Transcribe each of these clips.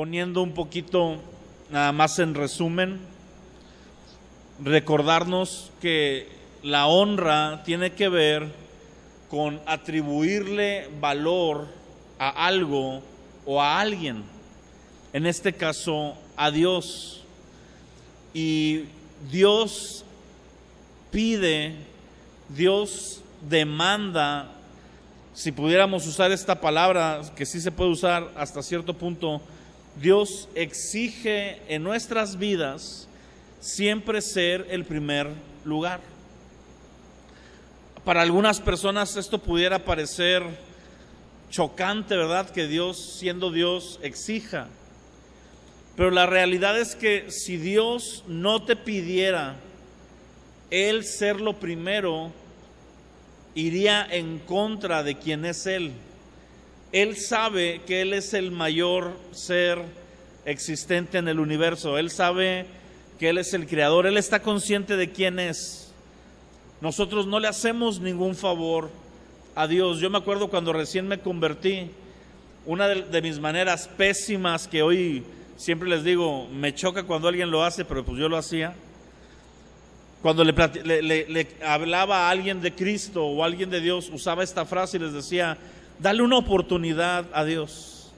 poniendo un poquito nada más en resumen, recordarnos que la honra tiene que ver con atribuirle valor a algo o a alguien, en este caso a Dios. Y Dios pide, Dios demanda, si pudiéramos usar esta palabra, que sí se puede usar hasta cierto punto, Dios exige en nuestras vidas siempre ser el primer lugar. Para algunas personas esto pudiera parecer chocante, ¿verdad? Que Dios, siendo Dios, exija. Pero la realidad es que si Dios no te pidiera Él ser lo primero, iría en contra de quien es Él. Él sabe que Él es el mayor ser existente en el universo. Él sabe que Él es el creador. Él está consciente de quién es. Nosotros no le hacemos ningún favor a Dios. Yo me acuerdo cuando recién me convertí, una de mis maneras pésimas, que hoy siempre les digo, me choca cuando alguien lo hace, pero pues yo lo hacía. Cuando le hablaba a alguien de Cristo o a alguien de Dios, usaba esta frase y les decía, dale una oportunidad a Dios.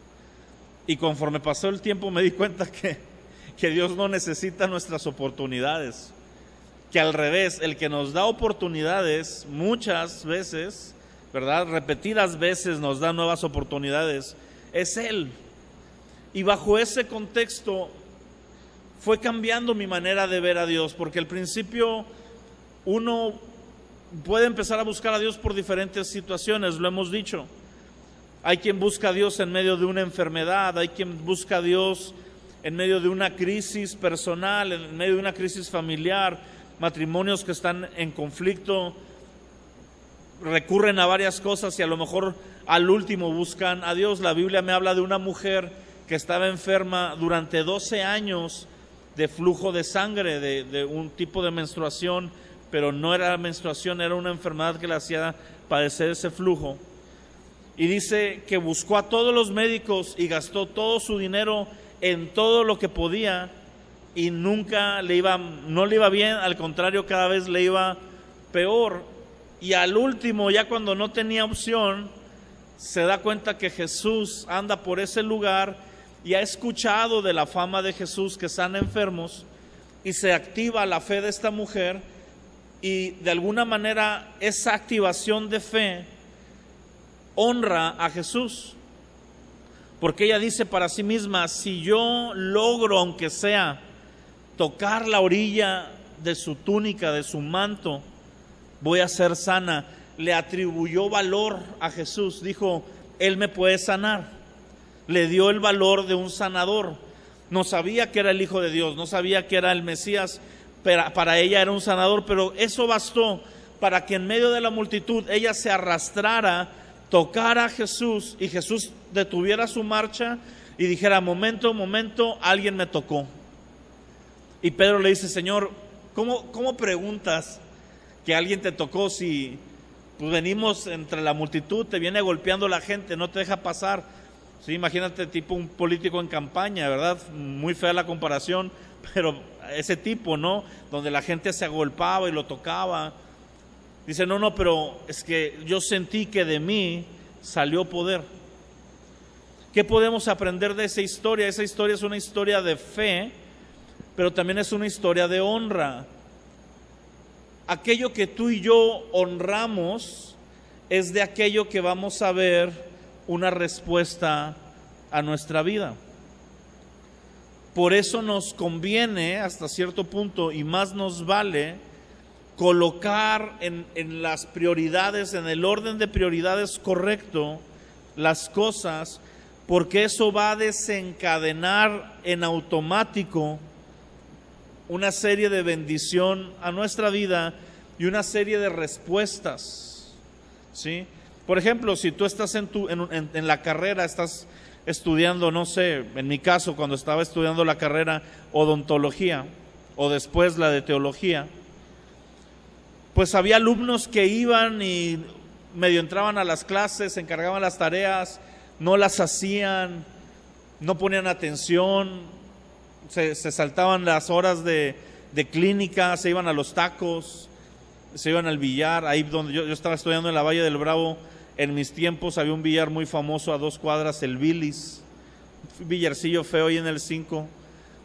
Y conforme pasó el tiempo me di cuenta que Dios no necesita nuestras oportunidades, que al revés, el que nos da oportunidades muchas veces, ¿verdad? Repetidas veces nos da nuevas oportunidades, es Él. Y bajo ese contexto fue cambiando mi manera de ver a Dios, porque al principio uno puede empezar a buscar a Dios por diferentes situaciones, lo hemos dicho. Hay quien busca a Dios en medio de una enfermedad, hay quien busca a Dios en medio de una crisis personal, en medio de una crisis familiar, matrimonios que están en conflicto, recurren a varias cosas y a lo mejor al último buscan a Dios. La Biblia me habla de una mujer que estaba enferma durante 12 años de flujo de sangre, de un tipo de menstruación, pero no era menstruación, era una enfermedad que le hacía padecer ese flujo. Y dice que buscó a todos los médicos y gastó todo su dinero en todo lo que podía y nunca no le iba bien, al contrario, cada vez le iba peor. Y al último, ya cuando no tenía opción, se da cuenta que Jesús anda por ese lugar y ha escuchado de la fama de Jesús que sana enfermos, y se activa la fe de esta mujer, y de alguna manera esa activación de fe honra a Jesús, porque ella dice para sí misma, si yo logro, aunque sea, tocar la orilla de su túnica, de su manto, voy a ser sana. Le atribuyó valor a Jesús, dijo, Él me puede sanar. Le dio el valor de un sanador. No sabía que era el Hijo de Dios, no sabía que era el Mesías, pero para ella era un sanador, pero eso bastó para que en medio de la multitud ella se arrastrara, tocara a Jesús y Jesús detuviera su marcha y dijera, momento, alguien me tocó. Y Pedro le dice, Señor, ¿cómo preguntas que alguien te tocó si pues venimos entre la multitud, te viene golpeando la gente, no te deja pasar? Sí, imagínate tipo un político en campaña, ¿verdad? Muy fea la comparación, pero ese tipo, ¿no? Donde la gente se agolpaba y lo tocaba. Dice, no, pero es que yo sentí que de mí salió poder. ¿Qué podemos aprender de esa historia? Esa historia es una historia de fe, pero también es una historia de honra. Aquello que tú y yo honramos es de aquello que vamos a ver una respuesta a nuestra vida. Por eso nos conviene hasta cierto punto, y más nos vale, colocar en las prioridades, en el orden de prioridades correcto, las cosas, porque eso va a desencadenar en automático una serie de bendición a nuestra vida y una serie de respuestas, ¿sí? Por ejemplo, si tú estás en la carrera, estás estudiando, no sé, en mi caso, cuando estaba estudiando la carrera odontología o después la de teología, pues había alumnos que iban y medio entraban a las clases, se encargaban las tareas, no las hacían, no ponían atención, se saltaban las horas de clínica, se iban a los tacos, se iban al billar. Ahí donde yo estaba estudiando en la Valle del Bravo, en mis tiempos había un billar muy famoso a 2 cuadras, el Billy's, un billarcillo feo ahí en el 5,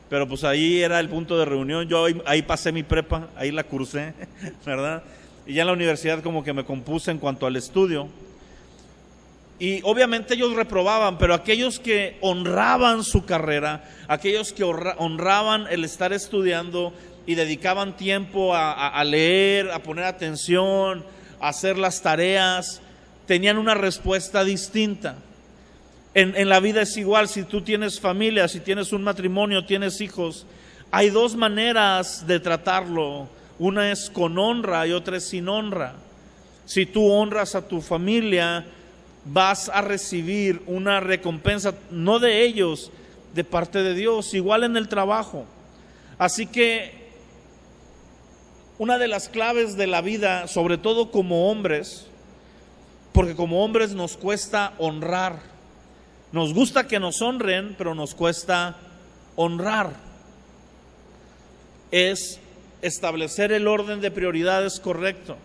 pero pues ahí era el punto de reunión. Yo ahí pasé mi prepa, ahí la cursé, ¿verdad? Y ya en la universidad como que me compuse en cuanto al estudio. Y obviamente ellos reprobaban, pero aquellos que honraban su carrera, aquellos que honraban el estar estudiando y dedicaban tiempo a leer, a poner atención, a hacer las tareas, tenían una respuesta distinta. En la vida es igual. Si tú tienes familia, si tienes un matrimonio, tienes hijos, hay 2 maneras de tratarlo. Una es con honra y otra es sin honra. Si tú honras a tu familia, vas a recibir una recompensa, no de ellos, de parte de Dios, igual en el trabajo. Así que una de las claves de la vida, sobre todo como hombres, porque como hombres nos cuesta honrar, nos gusta que nos honren, pero nos cuesta honrar, es establecer el orden de prioridades correcto.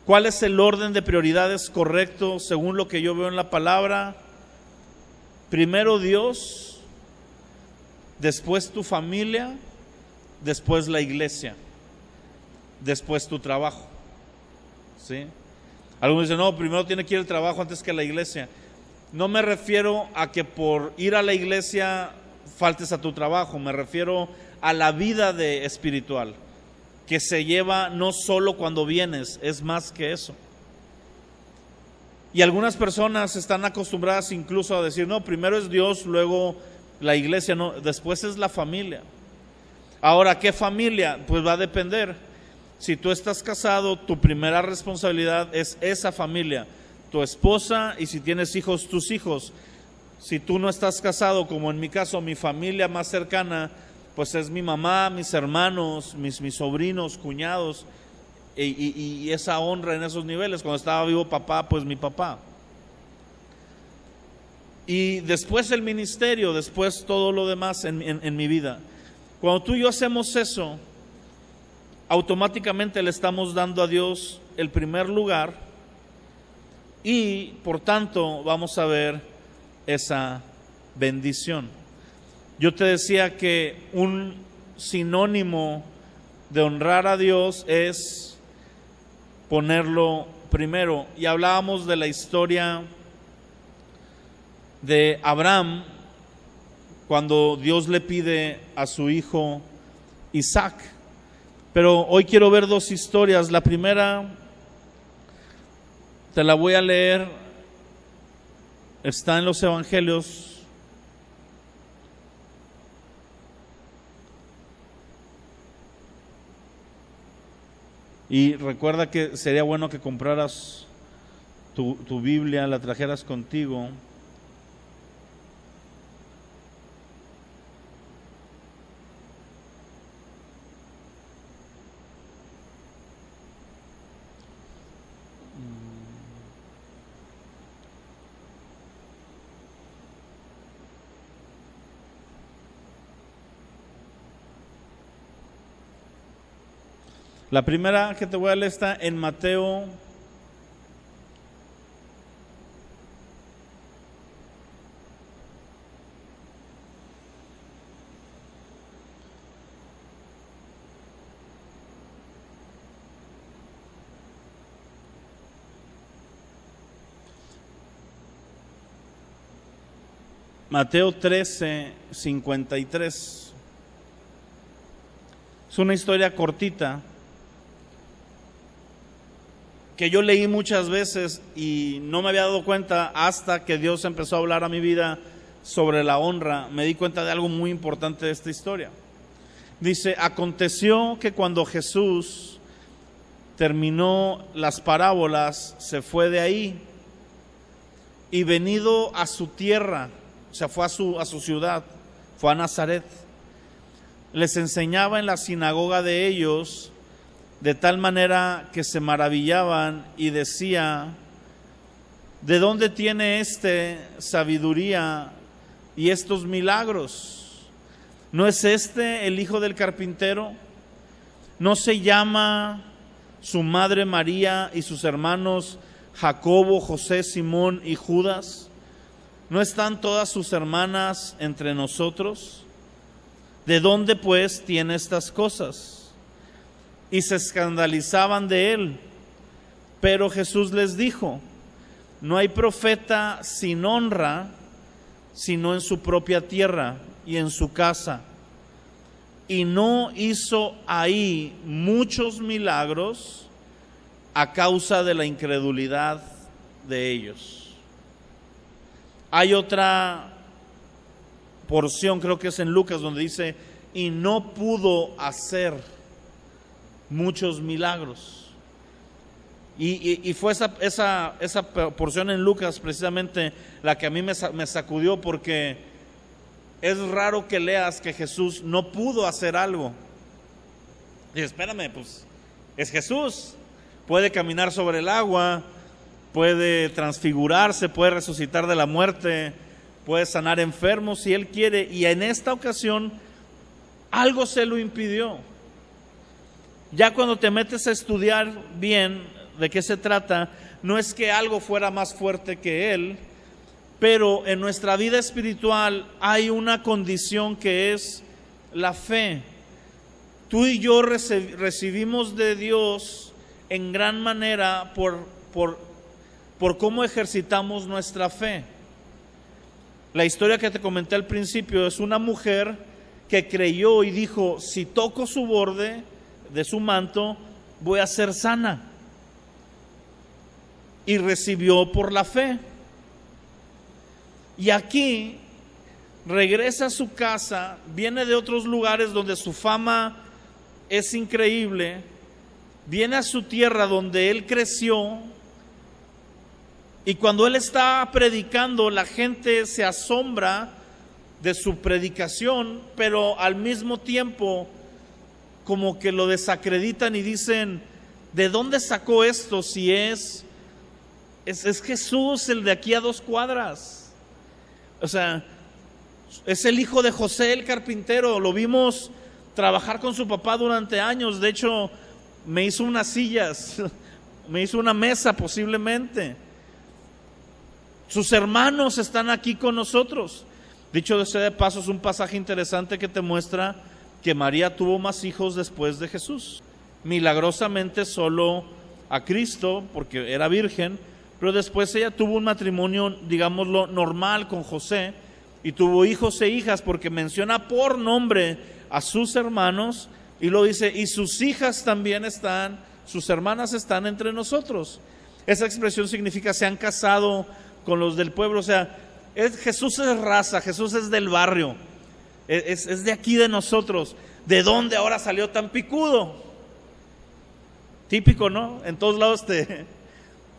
¿Cuál es el orden de prioridades correcto según lo que yo veo en la palabra? Primero Dios, después tu familia, después la iglesia, después tu trabajo. ¿Sí? Algunos dicen, no, primero tiene que ir el trabajo antes que la iglesia. No me refiero a que por ir a la iglesia faltes a tu trabajo, me refiero a la vida espiritual, que se lleva no solo cuando vienes, es más que eso. Y algunas personas están acostumbradas incluso a decir, no, primero es Dios, luego la iglesia, no, después es la familia. Ahora, ¿qué familia? Pues va a depender. Si tú estás casado, tu primera responsabilidad es esa familia, tu esposa, y si tienes hijos, tus hijos. Si tú no estás casado, como en mi caso, mi familia más cercana, pues es mi mamá, mis hermanos, mis sobrinos, cuñados, y esa honra en esos niveles. Cuando estaba vivo papá, pues mi papá. Y después el ministerio, después todo lo demás en mi vida. Cuando tú y yo hacemos eso, automáticamente le estamos dando a Dios el primer lugar y por tanto vamos a ver esa bendición. Yo te decía que un sinónimo de honrar a Dios es ponerlo primero. Y hablábamos de la historia de Abraham cuando Dios le pide a su hijo Isaac. Pero hoy quiero ver 2 historias. La primera te la voy a leer, está en los Evangelios. Y recuerda que sería bueno que compraras tu Biblia, la trajeras contigo. La primera que te voy a leer está en Mateo 13:53. Es una historia cortita que yo leí muchas veces y no me había dado cuenta hasta que Dios empezó a hablar a mi vida sobre la honra. Me di cuenta de algo muy importante de esta historia. Dice, aconteció que cuando Jesús terminó las parábolas, se fue de ahí y venido a su tierra, o sea, fue a su ciudad, fue a Nazaret. Les enseñaba en la sinagoga de ellos, de tal manera que se maravillaban y decía, ¿de dónde tiene sabiduría y estos milagros? ¿No es este el hijo del carpintero? ¿No se llama su madre María y sus hermanos Jacobo, José, Simón y Judas? ¿No están todas sus hermanas entre nosotros? ¿De dónde pues tiene estas cosas? Y se escandalizaban de él. Pero Jesús les dijo: no hay profeta sin honra, sino en su propia tierra y en su casa. Y no hizo ahí muchos milagros a causa de la incredulidad de ellos. Hay otra porción, creo que es en Lucas, donde dice: y no pudo hacer muchos milagros. Y fue esa porción en Lucas precisamente la que a mí me sacudió, porque es raro que leas que Jesús no pudo hacer algo. Y espérame, pues es Jesús, puede caminar sobre el agua, puede transfigurarse, puede resucitar de la muerte, puede sanar enfermos si Él quiere, y en esta ocasión algo se lo impidió. Ya cuando te metes a estudiar bien de qué se trata, no es que algo fuera más fuerte que Él, pero en nuestra vida espiritual hay una condición que es la fe. Tú y yo recibimos de Dios en gran manera por cómo ejercitamos nuestra fe. La historia que te comenté al principio es una mujer que creyó y dijo: si toco su borde de su manto, voy a ser sana. Y recibió por la fe. Y aquí regresa a su casa, viene de otros lugares donde su fama es increíble, viene a su tierra donde él creció, y cuando él está predicando, la gente se asombra de su predicación, pero al mismo tiempo como que lo desacreditan y dicen: ¿de dónde sacó esto si es Jesús, el de aquí a 2 cuadras? O sea, es el hijo de José el carpintero, lo vimos trabajar con su papá durante años. De hecho, me hizo unas sillas, me hizo una mesa posiblemente. Sus hermanos están aquí con nosotros. Dicho sea de paso, es un pasaje interesante que te muestra que María tuvo más hijos después de Jesús. Milagrosamente solo a Cristo, porque era virgen, pero después ella tuvo un matrimonio, digámoslo, normal con José, y tuvo hijos e hijas, porque menciona por nombre a sus hermanos, y lo dice: y sus hijas también están, sus hermanas están entre nosotros. Esa expresión significa: se han casado con los del pueblo. O sea, Jesús es raza, Jesús es del barrio, es de aquí de nosotros. ¿De dónde ahora salió tan picudo? Típico, ¿no? En todos lados te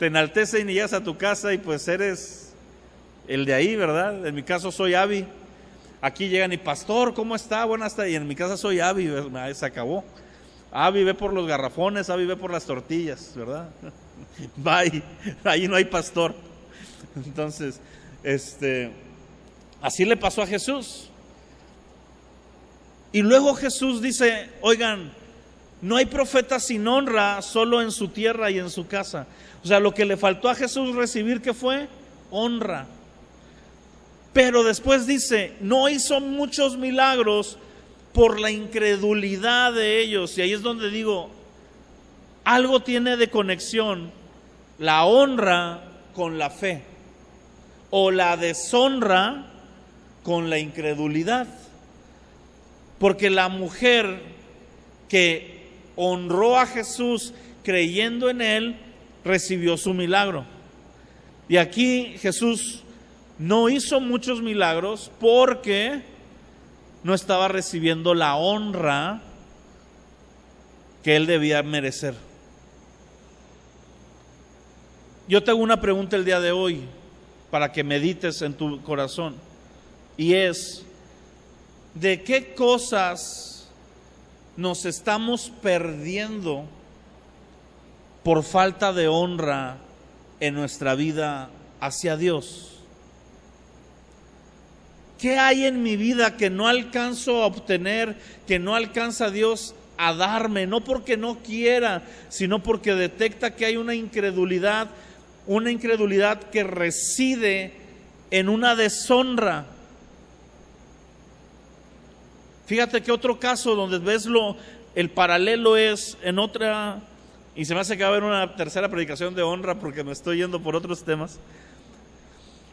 enaltecen y llegas a tu casa y pues eres el de ahí, ¿verdad? En mi caso soy Abby. Aquí llegan y: pastor, ¿cómo está? Buenas tardes. Y en mi casa soy Abby, se acabó. Abby ve por los garrafones, Abby ve por las tortillas, ¿verdad? Bye, ahí no hay pastor. Entonces, así le pasó a Jesús. Y luego Jesús dice: oigan, no hay profeta sin honra, solo en su tierra y en su casa. O sea, lo que le faltó a Jesús recibir, ¿qué fue? Honra. Pero después dice: no hizo muchos milagros por la incredulidad de ellos. Y ahí es donde digo, algo tiene de conexión la honra con la fe, o la deshonra con la incredulidad. Porque la mujer que honró a Jesús creyendo en Él, recibió su milagro. Y aquí Jesús no hizo muchos milagros porque no estaba recibiendo la honra que Él debía merecer. Yo te hago una pregunta el día de hoy para que medites en tu corazón, y es: ¿de qué cosas nos estamos perdiendo por falta de honra en nuestra vida hacia Dios? ¿Qué hay en mi vida que no alcanzo a obtener, que no alcanza Dios a darme? No porque no quiera, sino porque detecta que hay una incredulidad que reside en una deshonra. Fíjate que otro caso donde ves el paralelo es en otra, y se me hace que va a haber una tercera predicación de honra porque me estoy yendo por otros temas.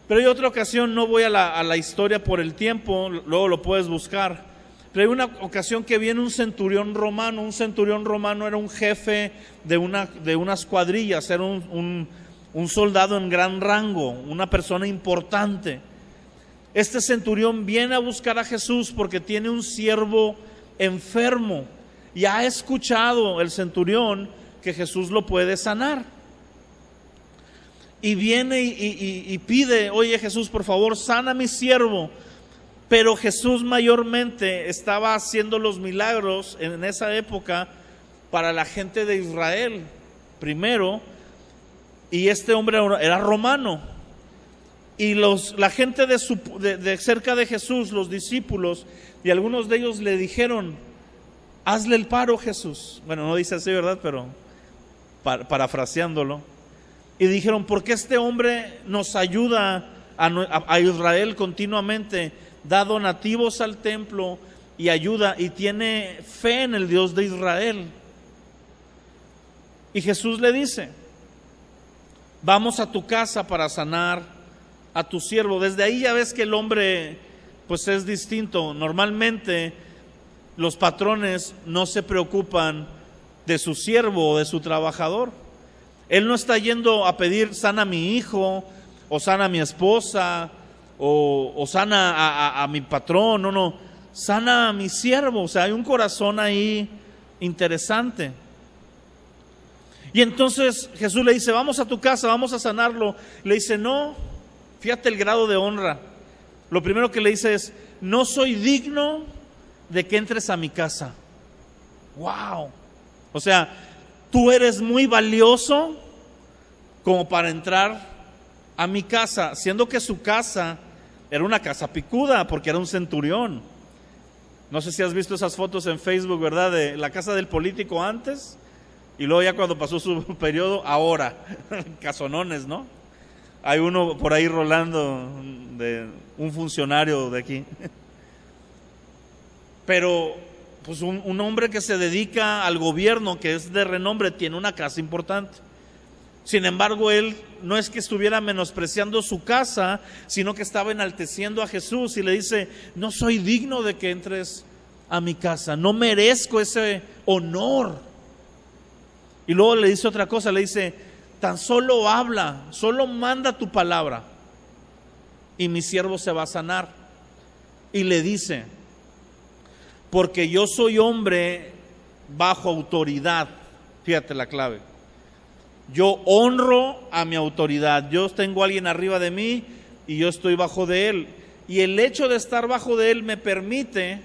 Pero hay otra ocasión, no voy a la historia por el tiempo, luego lo puedes buscar. Pero hay una ocasión que viene un centurión romano. Un centurión romano era un jefe de unas cuadrillas, era un soldado en gran rango, una persona importante. Este centurión viene a buscar a Jesús porque tiene un siervo enfermo y ha escuchado el centurión que Jesús lo puede sanar. Y viene y pide, oye Jesús, por favor, sana a mi siervo. Pero Jesús mayormente estaba haciendo los milagros en esa época para la gente de Israel primero, y este hombre era romano. Y la gente de cerca de Jesús, los discípulos, y algunos de ellos le dijeron, hazle el paro, Jesús. Bueno, no dice así, ¿verdad? Pero parafraseándolo. Y dijeron, ¿por qué este hombre nos ayuda a Israel continuamente? Da donativos al templo y ayuda y tiene fe en el Dios de Israel. Y Jesús le dice, vamos a tu casa para sanar a tu siervo. Desde ahí ya ves que el hombre pues es distinto. Normalmente los patrones no se preocupan de su siervo o de su trabajador. Él no está yendo a pedir sana a mi hijo o sana a mi esposa o sana a mi patrón. No, sana a mi siervo. O sea, hay un corazón ahí interesante. Y entonces Jesús le dice, vamos a tu casa, vamos a sanarlo. Le dice, no, fíjate el grado de honra. Lo primero que le dice es, no soy digno de que entres a mi casa. ¡Wow! O sea, tú eres muy valioso como para entrar a mi casa, siendo que su casa era una casa picuda porque era un centurión. No sé si has visto esas fotos en Facebook, ¿verdad? De la casa del político antes y luego ya cuando pasó su periodo, ahora, casonones, ¿no? Hay uno por ahí rolando de un funcionario de aquí. Pero pues un hombre que se dedica al gobierno, que es de renombre, tiene una casa importante. Sin embargo, él no es que estuviera menospreciando su casa, sino que estaba enalteciendo a Jesús y le dice, no soy digno de que entres a mi casa, no merezco ese honor. Y luego le dice otra cosa, le dice, tan solo habla, solo manda tu palabra y mi siervo se va a sanar. Y le dice, porque yo soy hombre bajo autoridad. Fíjate la clave. Yo honro a mi autoridad. Yo tengo a alguien arriba de mí y yo estoy bajo de él. Y el hecho de estar bajo de él me permite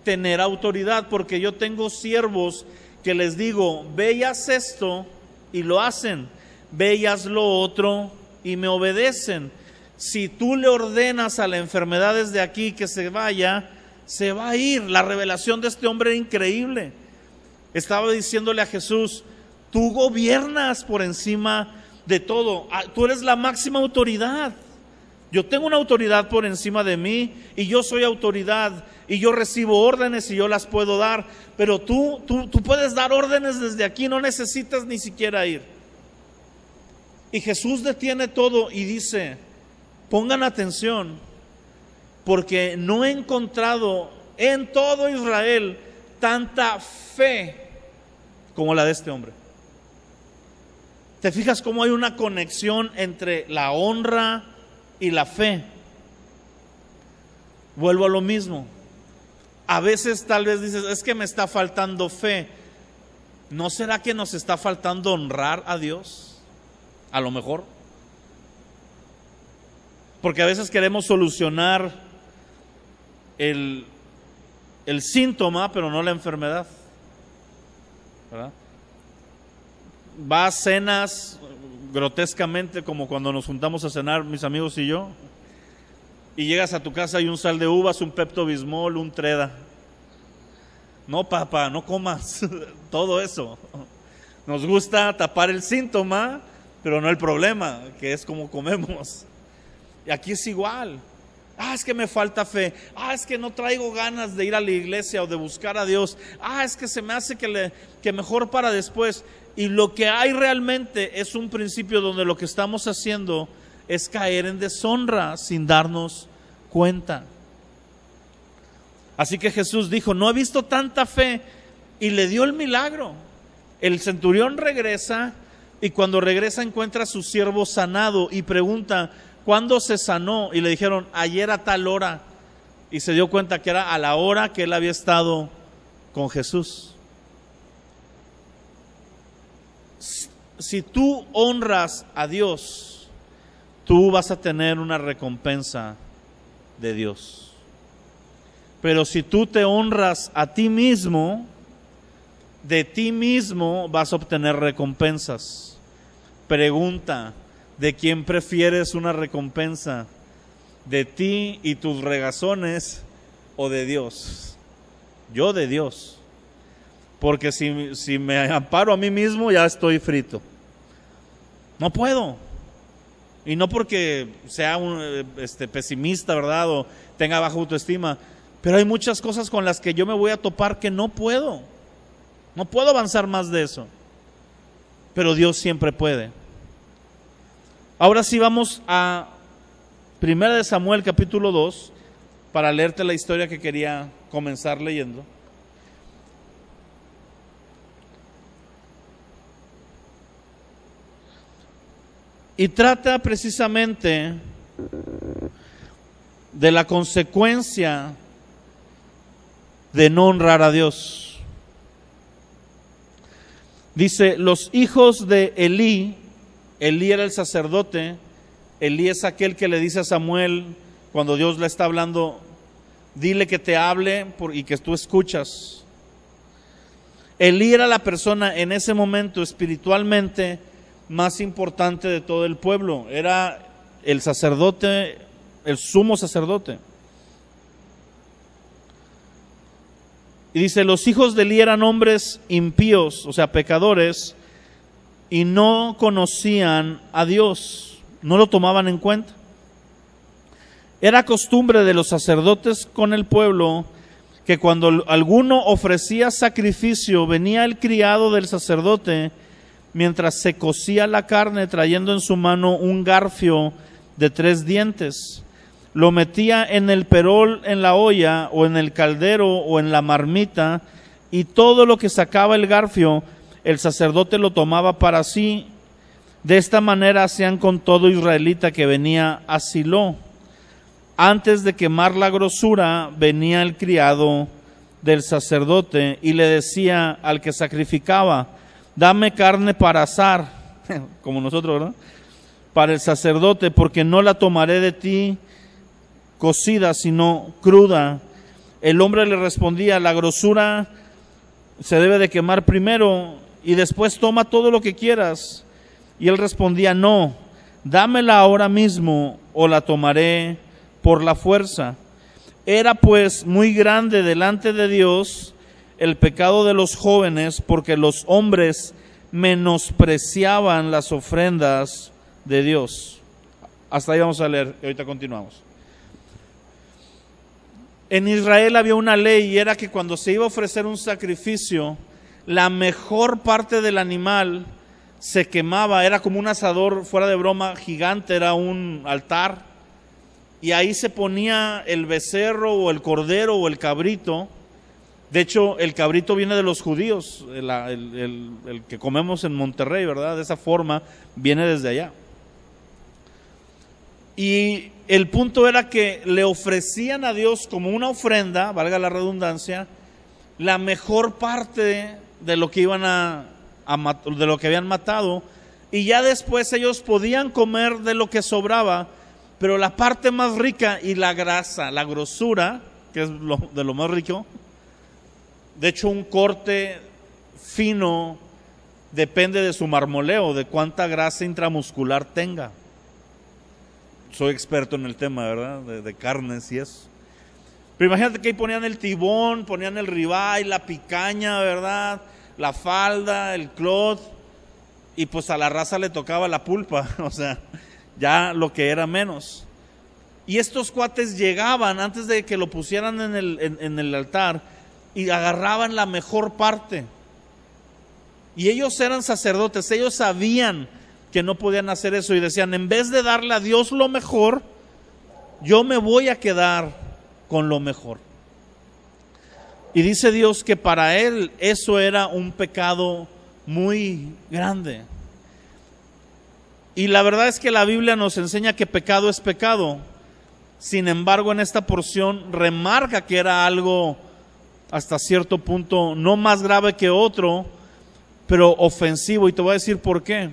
tener autoridad, porque yo tengo siervos que les digo, ve y haz esto y lo hacen. Ve y haz lo otro y me obedecen. Si tú le ordenas a la enfermedad desde aquí que se vaya, se va a ir. La revelación de este hombre era increíble. Estaba diciéndole a Jesús, tú gobiernas por encima de todo. Tú eres la máxima autoridad. Yo tengo una autoridad por encima de mí y yo soy autoridad y yo recibo órdenes y yo las puedo dar. Pero tú puedes dar órdenes desde aquí, no necesitas ni siquiera ir. Y Jesús detiene todo y dice, pongan atención, porque no he encontrado en todo Israel tanta fe como la de este hombre. ¿Te fijas cómo hay una conexión entre la honra y la fe? Vuelvo a lo mismo. A veces tal vez dices, es que me está faltando fe. ¿No será que nos está faltando honrar a Dios? A lo mejor. Porque a veces queremos solucionar el síntoma, pero no la enfermedad, ¿verdad? Va a cenas grotescamente, como cuando nos juntamos a cenar mis amigos y yo, y llegas a tu casa y un sal de uvas, un Pepto-Bismol, un Treda. No, papá, no comas todo eso. Nos gusta tapar el síntoma, pero no el problema, que es como comemos. Y aquí es igual. Es que me falta fe. Es que no traigo ganas de ir a la iglesia o de buscar a Dios. Es que se me hace que mejor para después. Y lo que hay realmente es un principio donde lo que estamos haciendo es caer en deshonra sin darnos cuenta. Así que Jesús dijo, no he visto tanta fe, y le dio el milagro. El centurión regresa, y cuando regresa encuentra a su siervo sanado y pregunta, ¿cuándo se sanó? Y le dijeron, ayer a tal hora. Y se dio cuenta que era a la hora que él había estado con Jesús. Si tú honras a Dios, tú vas a tener una recompensa de Dios. Pero si tú te honras a ti mismo, de ti mismo vas a obtener recompensas. Pregunta, ¿de quién prefieres una recompensa? ¿De ti y tus regazones o de Dios? Yo de Dios. Porque si me amparo a mí mismo, ya estoy frito. No puedo. Y no porque sea un pesimista, ¿verdad? O tenga baja autoestima. Pero hay muchas cosas con las que yo me voy a topar que no puedo. No puedo avanzar más de eso. Pero Dios siempre puede. Ahora sí vamos a 1 Samuel capítulo 2 para leerte la historia que quería comenzar leyendo. Y trata precisamente de la consecuencia de no honrar a Dios. Dice, los hijos de Elí era el sacerdote. Elí es aquel que le dice a Samuel, cuando Dios le está hablando, dile que te hable y que tú escuchas. Elí era la persona en ese momento espiritualmente más importante de todo el pueblo. Era el sacerdote, el sumo sacerdote. Y dice, los hijos de Elí eran hombres impíos, o sea, pecadores, y no conocían a Dios, no lo tomaban en cuenta. Era costumbre de los sacerdotes con el pueblo que cuando alguno ofrecía sacrificio, venía el criado del sacerdote mientras se cocía la carne, trayendo en su mano un garfio de 3 dientes. Lo metía en el perol, en la olla, o en el caldero, o en la marmita, y todo lo que sacaba el garfio, el sacerdote lo tomaba para sí. De esta manera hacían con todo israelita que venía a Silo. Antes de quemar la grosura, venía el criado del sacerdote y le decía al que sacrificaba, dame carne para asar, como nosotros, ¿verdad? Para el sacerdote, porque no la tomaré de ti cocida, sino cruda. El hombre le respondía, la grosura se debe de quemar primero y después toma todo lo que quieras. Y él respondía, no, dámela ahora mismo o la tomaré por la fuerza. Era pues muy grande delante de Dios el pecado de los jóvenes, porque los hombres menospreciaban las ofrendas de Dios. Hasta ahí vamos a leer y ahorita continuamos. En Israel había una ley y era que cuando se iba a ofrecer un sacrificio, la mejor parte del animal se quemaba. Era como un asador, fuera de broma, gigante, era un altar. Y ahí se ponía el becerro o el cordero o el cabrito. De hecho, el cabrito viene de los judíos, el que comemos en Monterrey, ¿verdad? De esa forma, viene desde allá. Y el punto era que le ofrecían a Dios como una ofrenda, valga la redundancia, la mejor parte de lo que iban de lo que habían matado, y ya después ellos podían comer de lo que sobraba, pero la parte más rica y la grasa, la grosura, que es de lo más rico, de hecho un corte fino depende de su marmoleo, de cuánta grasa intramuscular tenga. soy experto en el tema, ¿verdad? De carnes y eso. Pero imagínate que ahí ponían el tibón, ponían el ribeye, la picaña, ¿verdad? La falda, el clot, y pues a la raza le tocaba la pulpa, o sea, ya lo que era menos. Y estos cuates llegaban antes de que lo pusieran en el altar y agarraban la mejor parte. Y ellos eran sacerdotes, ellos sabían que no podían hacer eso y decían, en vez de darle a Dios lo mejor, yo me voy a quedar con lo mejor. Y dice Dios que para él eso era un pecado muy grande. Y la verdad es que la Biblia nos enseña que pecado es pecado. Sin embargo, en esta porción remarca que era algo hasta cierto punto no más grave que otro, pero ofensivo. Y te voy a decir por qué.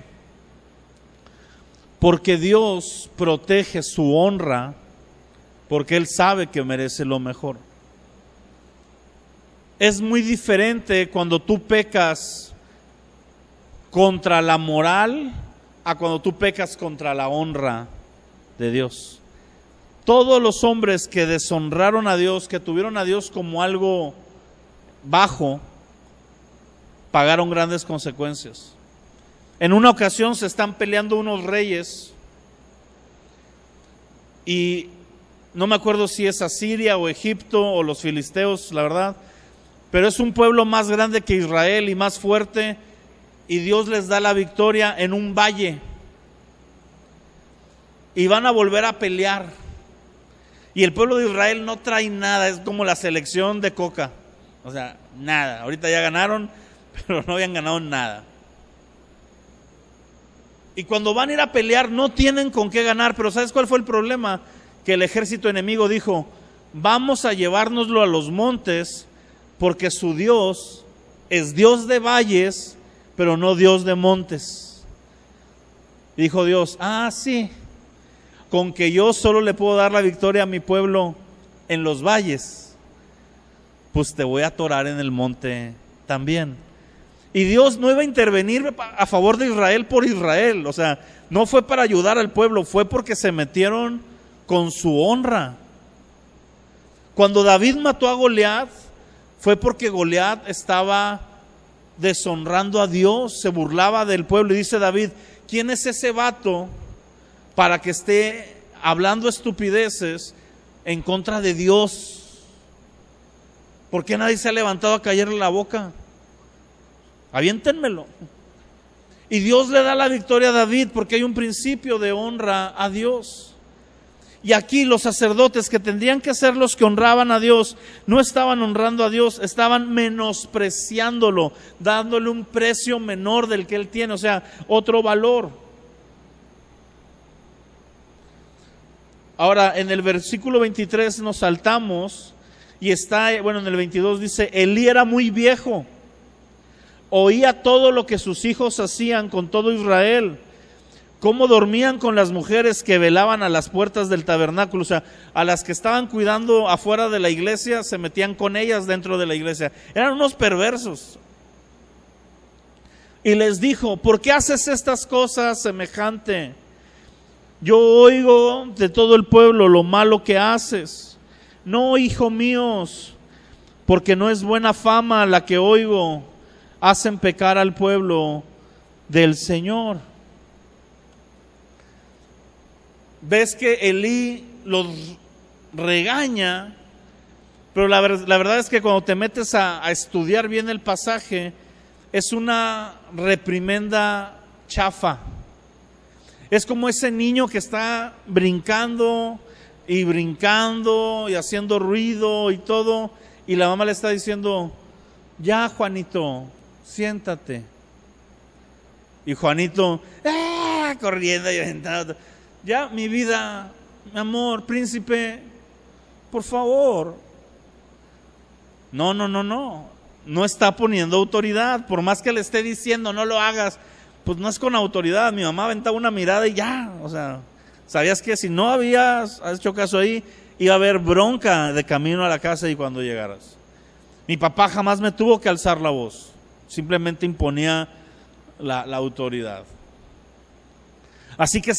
Porque Dios protege su honra, porque Él sabe que merece lo mejor. Es muy diferente cuando tú pecas contra la moral a cuando tú pecas contra la honra de Dios. Todos los hombres que deshonraron a Dios, que tuvieron a Dios como algo bajo, pagaron grandes consecuencias. En una ocasión se están peleando unos reyes y no me acuerdo si es Asiria o Egipto o los filisteos, la verdad, pero es un pueblo más grande que Israel y más fuerte, y Dios les da la victoria en un valle y van a volver a pelear. Y el pueblo de Israel no trae nada, es como la selección de Coca, o sea, nada. Ahorita ya ganaron, pero no habían ganado nada. Y cuando van a ir a pelear no tienen con qué ganar, pero ¿sabes cuál fue el problema? Que el ejército enemigo dijo, vamos a llevárnoslo a los montes, porque su Dios es Dios de valles, pero no Dios de montes. Y dijo Dios, sí, con que yo solo le puedo dar la victoria a mi pueblo en los valles, pues te voy a atorar en el monte también. Y Dios no iba a intervenir a favor de Israel por Israel, o sea, no fue para ayudar al pueblo, fue porque se metieron con su honra. Cuando David mató a Goliat, fue porque Goliat estaba deshonrando a Dios, se burlaba del pueblo. Y dice David, ¿quién es ese vato para que esté hablando estupideces en contra de Dios? ¿Por qué nadie se ha levantado a callarle la boca? Aviéntenmelo. Y Dios le da la victoria a David porque hay un principio de honra a Dios. Y aquí los sacerdotes, que tendrían que ser los que honraban a Dios, no estaban honrando a Dios, estaban menospreciándolo, dándole un precio menor del que Él tiene, o sea, otro valor. Ahora, en el versículo 23 nos saltamos y está, en el 22 dice, Elí era muy viejo, oía todo lo que sus hijos hacían con todo Israel, cómo dormían con las mujeres que velaban a las puertas del tabernáculo, o sea, a las que estaban cuidando afuera de la iglesia, se metían con ellas dentro de la iglesia. Eran unos perversos. Y les dijo, ¿por qué haces estas cosas semejante? Yo oigo de todo el pueblo lo malo que haces. No, hijo míos, porque no es buena fama la que oigo. Hacen pecar al pueblo del Señor. Ves que Elí los regaña, pero la verdad es que cuando te metes a estudiar bien el pasaje, es una reprimenda chafa. Es como ese niño que está brincando y haciendo ruido y todo, y la mamá le está diciendo, ya Juanito, siéntate. Y Juanito, corriendo y aventando. Ya, mi vida, mi amor, príncipe, por favor. No está poniendo autoridad. Por más que le esté diciendo, no lo hagas, pues no es con autoridad. Mi mamá aventaba una mirada y ya, o sea, sabías que si no habías hecho caso ahí, iba a haber bronca de camino a la casa y cuando llegaras. Mi papá jamás me tuvo que alzar la voz, simplemente imponía la autoridad. Así que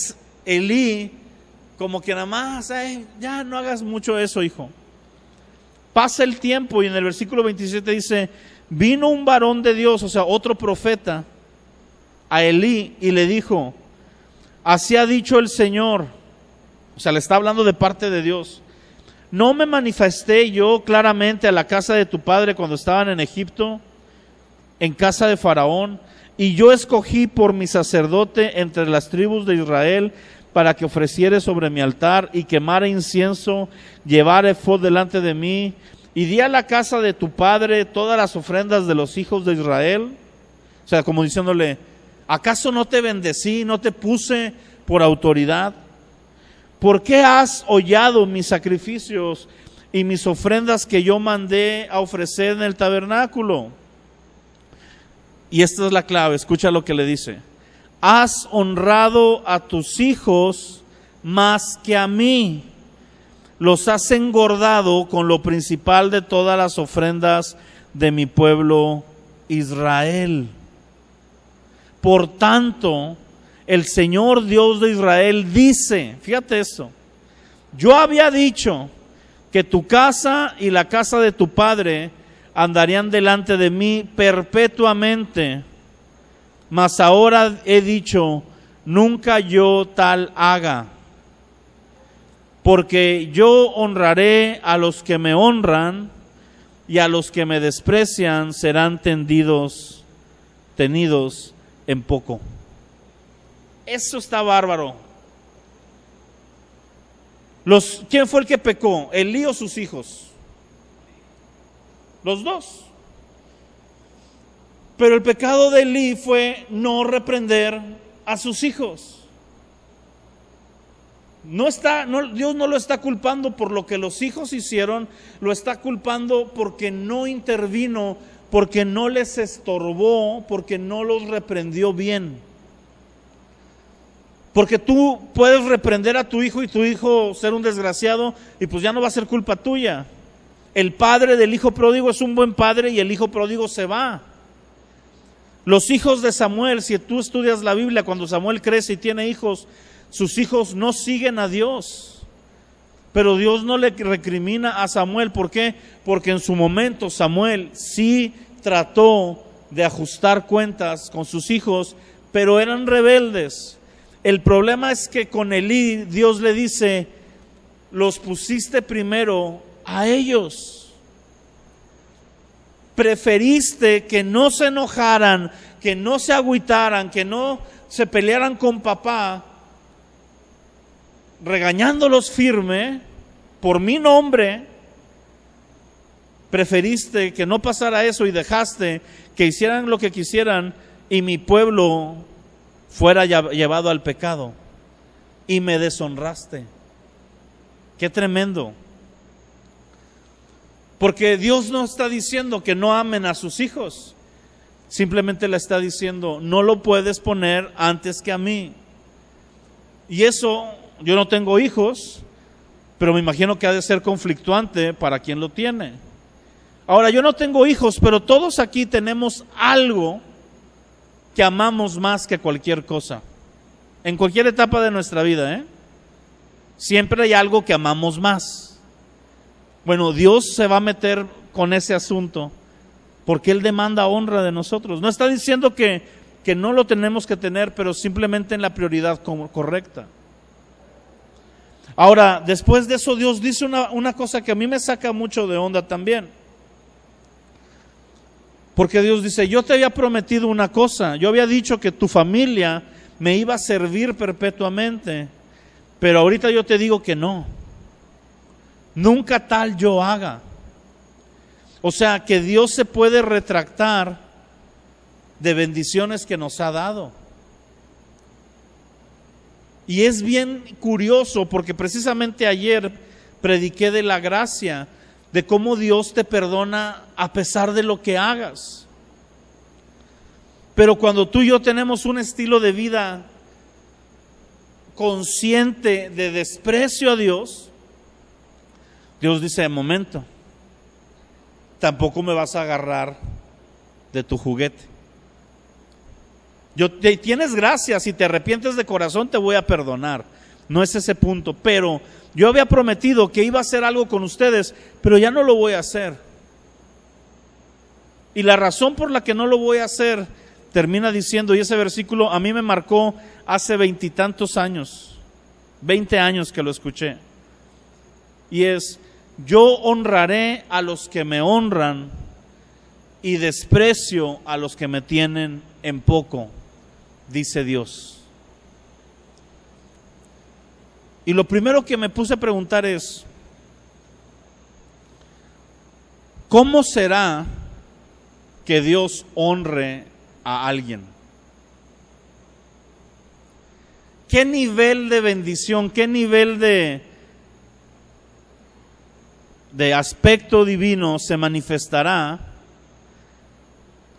Elí como que nada más, ya no hagas mucho eso, hijo. Pasa el tiempo y en el versículo 27 dice, vino un varón de Dios, o sea, otro profeta, a Elí y le dijo, así ha dicho el Señor, o sea, le está hablando de parte de Dios, ¿no me manifesté yo claramente a la casa de tu padre cuando estaban en Egipto, en casa de Faraón? Y yo escogí por mi sacerdote entre las tribus de Israel para que ofreciere sobre mi altar y quemara incienso, llevara efod delante de mí, y di a la casa de tu padre todas las ofrendas de los hijos de Israel. O sea, como diciéndole, ¿acaso no te bendecí, no te puse por autoridad? ¿Por qué has hollado mis sacrificios y mis ofrendas que yo mandé a ofrecer en el tabernáculo? Y esta es la clave, escucha lo que le dice. Has honrado a tus hijos más que a mí. Los has engordado con lo principal de todas las ofrendas de mi pueblo Israel. Por tanto, el Señor Dios de Israel dice, fíjate esto, yo había dicho que tu casa y la casa de tu padre andarían delante de mí perpetuamente, mas ahora he dicho, nunca yo tal haga, porque yo honraré a los que me honran y a los que me desprecian serán tenidos en poco. Eso está bárbaro. ¿Quién fue el que pecó? ¿Elí o sus hijos? Los dos. Pero el pecado de Elí fue no reprender a sus hijos. Dios no lo está culpando por lo que los hijos hicieron, lo está culpando porque no intervino, porque no les estorbó, porque no los reprendió bien. Porque tú puedes reprender a tu hijo y tu hijo ser un desgraciado y pues ya no va a ser culpa tuya. El padre del hijo pródigo es un buen padre y el hijo pródigo se va. Los hijos de Samuel, si tú estudias la Biblia, cuando Samuel crece y tiene hijos, sus hijos no siguen a Dios. Pero Dios no le recrimina a Samuel. ¿Por qué? Porque en su momento Samuel sí trató de ajustar cuentas con sus hijos, pero eran rebeldes. El problema es que con Elí Dios le dice, los pusiste primero a ellos. Preferiste que no se enojaran, que no se agüitaran, que no se pelearan con papá, regañándolos firme por mi nombre. Preferiste que no pasara eso y dejaste que hicieran lo que quisieran y mi pueblo fuera llevado al pecado y me deshonraste. Qué tremendo. Porque Dios no está diciendo que no amen a sus hijos, simplemente le está diciendo, no lo puedes poner antes que a mí. Y eso, yo no tengo hijos, pero me imagino que ha de ser conflictuante para quien lo tiene. Ahora, yo no tengo hijos, pero todos aquí tenemos algo que amamos más que cualquier cosa. En cualquier etapa de nuestra vida, siempre hay algo que amamos más. Bueno, Dios se va a meter con ese asunto porque Él demanda honra de nosotros. No está diciendo que no lo tenemos que tener, pero simplemente en la prioridad correcta. Ahora, después de eso, Dios dice una cosa que a mí me saca mucho de onda también. Porque Dios dice, yo te había prometido una cosa, yo había dicho que tu familia me iba a servir perpetuamente, pero ahorita yo te digo que no, nunca tal yo haga. O sea, que Dios se puede retractar de bendiciones que nos ha dado. Y es bien curioso porque precisamente ayer prediqué de la gracia, de cómo Dios te perdona a pesar de lo que hagas. Pero cuando tú y yo tenemos un estilo de vida consciente de desprecio a Dios, Dios dice, de momento, tampoco me vas a agarrar de tu juguete. Tienes gracia, si te arrepientes de corazón te voy a perdonar, no es ese punto, pero yo había prometido que iba a hacer algo con ustedes, pero ya no lo voy a hacer. Y la razón por la que no lo voy a hacer, termina diciendo, y ese versículo a mí me marcó hace 20 y tantos años, 20 años que lo escuché, y es: yo honraré a los que me honran y desprecio a los que me tienen en poco, dice Dios. Y lo primero que me puse a preguntar es: ¿cómo será que Dios honre a alguien? ¿Qué nivel de bendición, qué nivel de aspecto divino se manifestará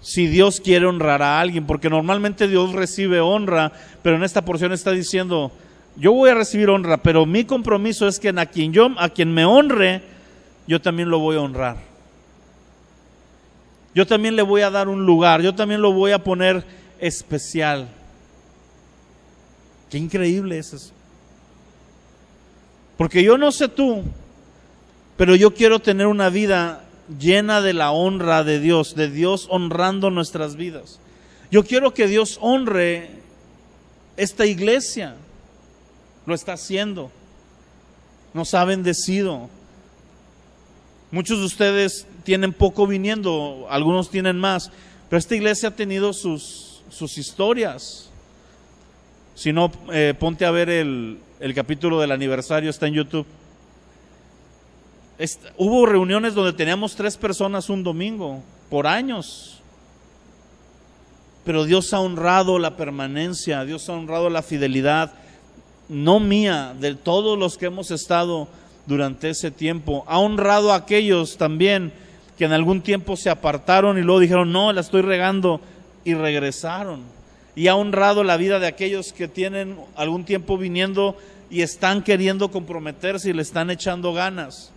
si Dios quiere honrar a alguien? Porque normalmente Dios recibe honra, pero en esta porción está diciendo: yo voy a recibir honra, pero mi compromiso es que a quien me honre, yo también lo voy a honrar. Yo también le voy a dar un lugar, yo también lo voy a poner especial. Qué increíble es eso. Porque yo no sé tú, pero yo quiero tener una vida llena de la honra de Dios honrando nuestras vidas. Yo quiero que Dios honre esta iglesia. Lo está haciendo. Nos ha bendecido. Muchos de ustedes tienen poco viniendo, algunos tienen más, pero esta iglesia ha tenido sus historias. Si no, ponte a ver el capítulo del aniversario, está en YouTube. Hubo reuniones donde teníamos 3 personas un domingo, por años. Pero Dios ha honrado la permanencia, Dios ha honrado la fidelidad, no mía, de todos los que hemos estado durante ese tiempo. Ha honrado a aquellos también que en algún tiempo se apartaron y luego dijeron: no, la estoy regando, y regresaron. Y ha honrado la vida de aquellos que tienen algún tiempo viniendo y están queriendo comprometerse y le están echando ganas.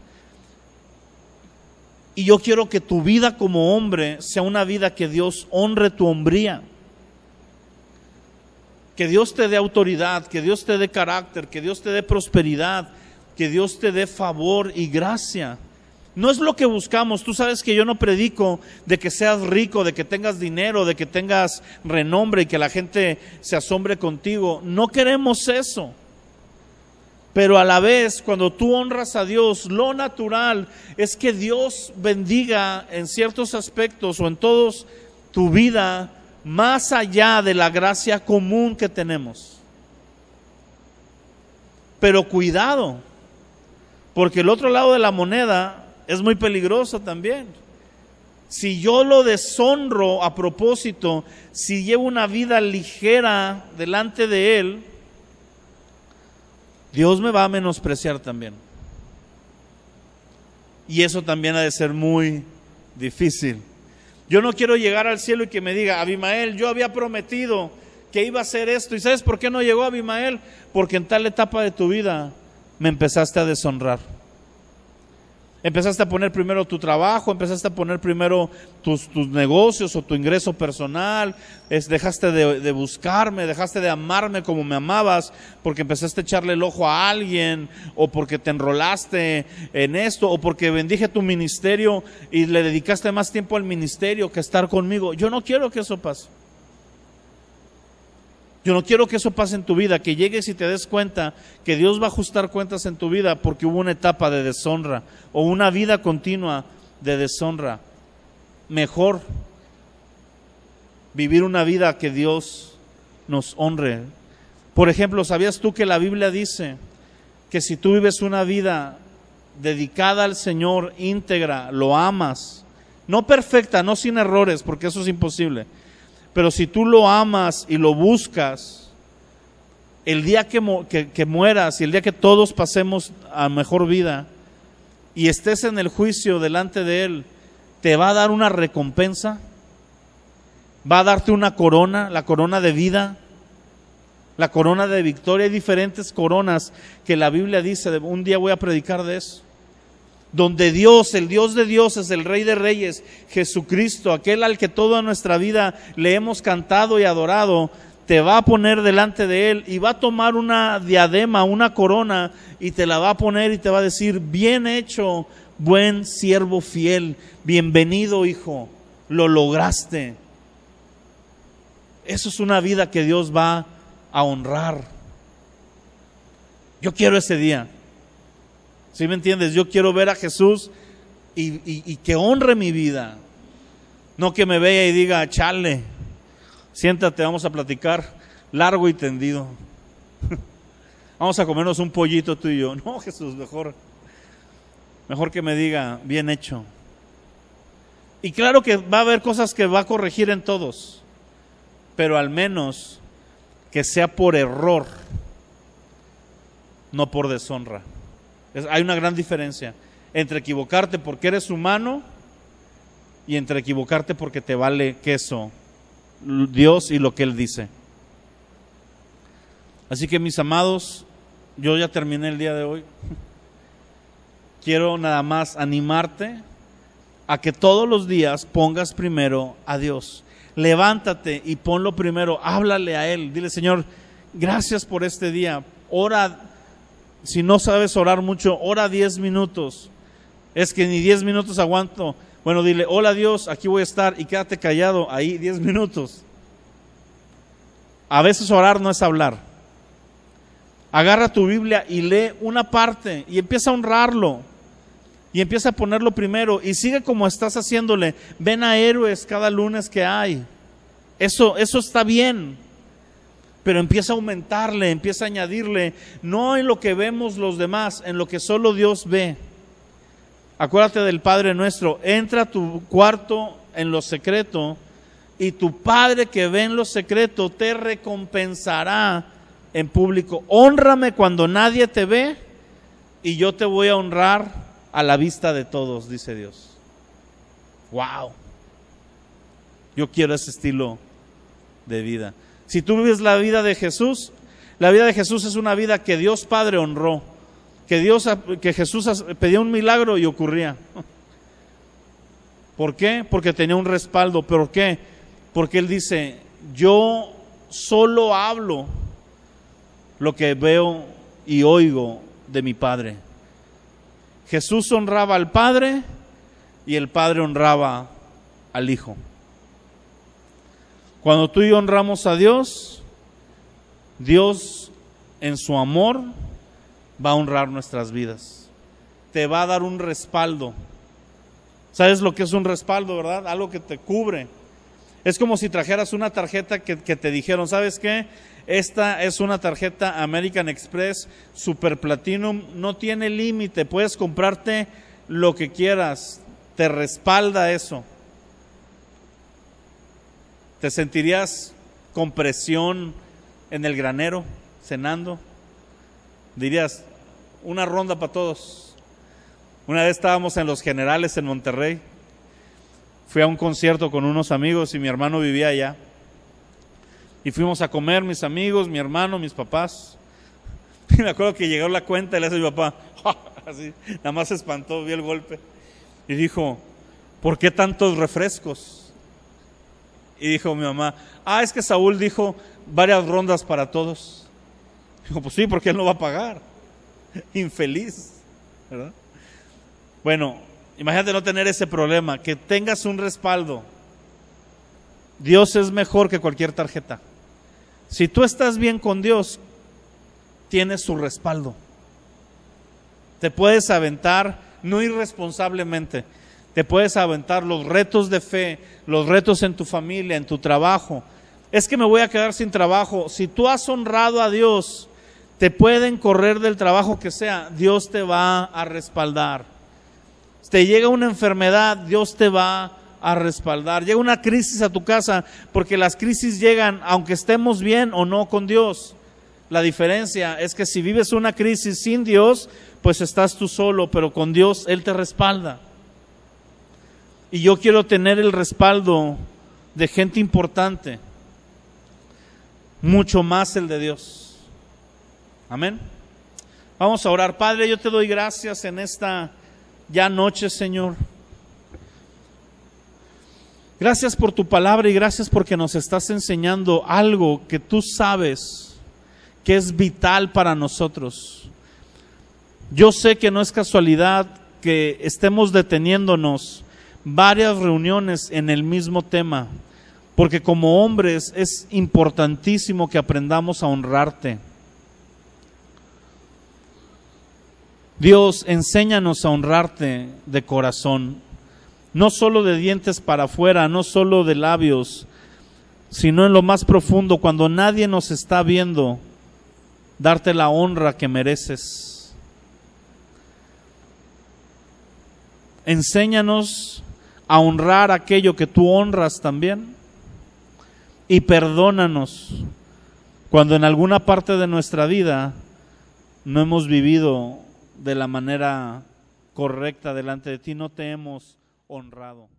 Y yo quiero que tu vida como hombre sea una vida que Dios honre tu hombría. Que Dios te dé autoridad, que Dios te dé carácter, que Dios te dé prosperidad, que Dios te dé favor y gracia. No es lo que buscamos. Tú sabes que yo no predico de que seas rico, de que tengas dinero, de que tengas renombre y que la gente se asombre contigo. No queremos eso. Pero a la vez, cuando tú honras a Dios, lo natural es que Dios bendiga en ciertos aspectos o en todos tu vida, más allá de la gracia común que tenemos. Pero cuidado, porque el otro lado de la moneda es muy peligroso también. Si yo lo deshonro a propósito, si llevo una vida ligera delante de Él, Dios me va a menospreciar también. Y eso también ha de ser muy difícil. Yo no quiero llegar al cielo y que me diga: Abimael, yo había prometido que iba a hacer esto. ¿Y sabes por qué no llegó, Abimael? Porque en tal etapa de tu vida me empezaste a deshonrar. Empezaste a poner primero tu trabajo, empezaste a poner primero tus negocios o tu ingreso personal, dejaste de buscarme, dejaste de amarme como me amabas, porque empezaste a echarle el ojo a alguien, o porque te enrolaste en esto, o porque bendije tu ministerio y le dedicaste más tiempo al ministerio que a estar conmigo. Yo no quiero que eso pase. Yo no quiero que eso pase en tu vida, que llegues y te des cuenta que Dios va a ajustar cuentas en tu vida porque hubo una etapa de deshonra o una vida continua de deshonra. Mejor vivir una vida que Dios nos honre. Por ejemplo, ¿sabías tú que la Biblia dice que si tú vives una vida dedicada al Señor, íntegra, lo amas, no perfecta, no sin errores, porque eso es imposible, pero si tú lo amas y lo buscas, el día que mueras y el día que todos pasemos a mejor vida y estés en el juicio delante de Él, te va a dar una recompensa, va a darte una corona, la corona de vida, la corona de victoria. Hay diferentes coronas que la Biblia dice, un día voy a predicar de eso, donde Dios, el Dios de dioses, el Rey de reyes, Jesucristo, aquel al que toda nuestra vida le hemos cantado y adorado, te va a poner delante de Él y va a tomar una diadema, una corona, y te la va a poner y te va a decir: bien hecho, buen siervo fiel, bienvenido hijo, lo lograste. Eso es una vida que Dios va a honrar. Yo quiero ese día. ¿Sí me entiendes? Yo quiero ver a Jesús y que honre mi vida. No que me vea y diga: chale, siéntate, vamos a platicar largo y tendido. Vamos a comernos un pollito tú y yo. No, Jesús, mejor que me diga: bien hecho. Y claro que va a haber cosas que va a corregir en todos, pero al menos que sea por error, no por deshonra. Hay una gran diferencia entre equivocarte porque eres humano y entre equivocarte porque te vale queso Dios y lo que Él dice. Así que, mis amados, yo ya terminé el día de hoy. Quiero nada más animarte a que todos los días pongas primero a Dios. Levántate y ponlo primero, háblale a Él, dile: Señor, gracias por este día. Ora, si no sabes orar mucho, ora 10 minutos. Es que ni 10 minutos aguanto. Bueno, dile: hola Dios, aquí voy a estar, y quédate callado ahí 10 minutos. A veces orar no es hablar. Agarra tu Biblia y lee una parte y empieza a honrarlo. Y empieza a ponerlo primero y sigue como estás haciéndole. Ven a Héroes cada lunes que hay. Eso está bien. Pero empieza a aumentarle, empieza a añadirle, no en lo que vemos los demás, en lo que solo Dios ve. Acuérdate del Padre Nuestro: entra a tu cuarto en lo secreto, y tu Padre que ve en lo secreto te recompensará en público. Hónrame cuando nadie te ve, y yo te voy a honrar a la vista de todos, dice Dios. Wow. Yo quiero ese estilo de vida. Si tú vives la vida de Jesús es una vida que Dios Padre honró, que Jesús pedía un milagro y ocurría. ¿Por qué? Porque tenía un respaldo. ¿Por qué? Porque Él dice: yo solo hablo lo que veo y oigo de mi Padre. Jesús honraba al Padre y el Padre honraba al Hijo. Cuando tú y yo honramos a Dios, Dios en su amor va a honrar nuestras vidas. Te va a dar un respaldo. ¿Sabes lo que es un respaldo, verdad? Algo que te cubre. Es como si trajeras una tarjeta que te dijeron: ¿sabes qué? Esta es una tarjeta American Express Super Platinum, no tiene límite, puedes comprarte lo que quieras, te respalda eso. ¿Te sentirías con presión en el granero, cenando? Dirías: una ronda para todos. Una vez estábamos en Los Generales en Monterrey. Fui a un concierto con unos amigos y mi hermano vivía allá. Y fuimos a comer, mis amigos, mi hermano, mis papás. Y me acuerdo que llegó la cuenta y le hace a mi papá, así, nada más se espantó, vio el golpe. Y dijo: ¿por qué tantos refrescos? Y dijo mi mamá: es que Saúl dijo varias rondas para todos. Dijo: pues sí, porque él no va a pagar. Infeliz, ¿verdad? Bueno, imagínate no tener ese problema, que tengas un respaldo. Dios es mejor que cualquier tarjeta. Si tú estás bien con Dios, tienes su respaldo. Te puedes aventar, no irresponsablemente, te puedes aventar los retos de fe, los retos en tu familia, en tu trabajo. Es que me voy a quedar sin trabajo. Si tú has honrado a Dios, te pueden correr del trabajo que sea, Dios te va a respaldar. Si te llega una enfermedad, Dios te va a respaldar. Llega una crisis a tu casa, porque las crisis llegan aunque estemos bien o no con Dios. La diferencia es que si vives una crisis sin Dios, pues estás tú solo, pero con Dios Él te respalda. Y yo quiero tener el respaldo de gente importante, mucho más el de Dios. Amén. Vamos a orar. Padre, yo te doy gracias en esta ya noche, Señor. Gracias por tu palabra y gracias porque nos estás enseñando algo que tú sabes que es vital para nosotros. Yo sé que no es casualidad que estemos deteniéndonos varias reuniones en el mismo tema, porque como hombres es importantísimo que aprendamos a honrarte. Dios, enséñanos a honrarte de corazón, no solo de dientes para afuera, no solo de labios, sino en lo más profundo, cuando nadie nos está viendo, darte la honra que mereces. Enséñanos a honrar aquello que tú honras también, y perdónanos cuando en alguna parte de nuestra vida no hemos vivido de la manera correcta delante de ti, no te hemos honrado.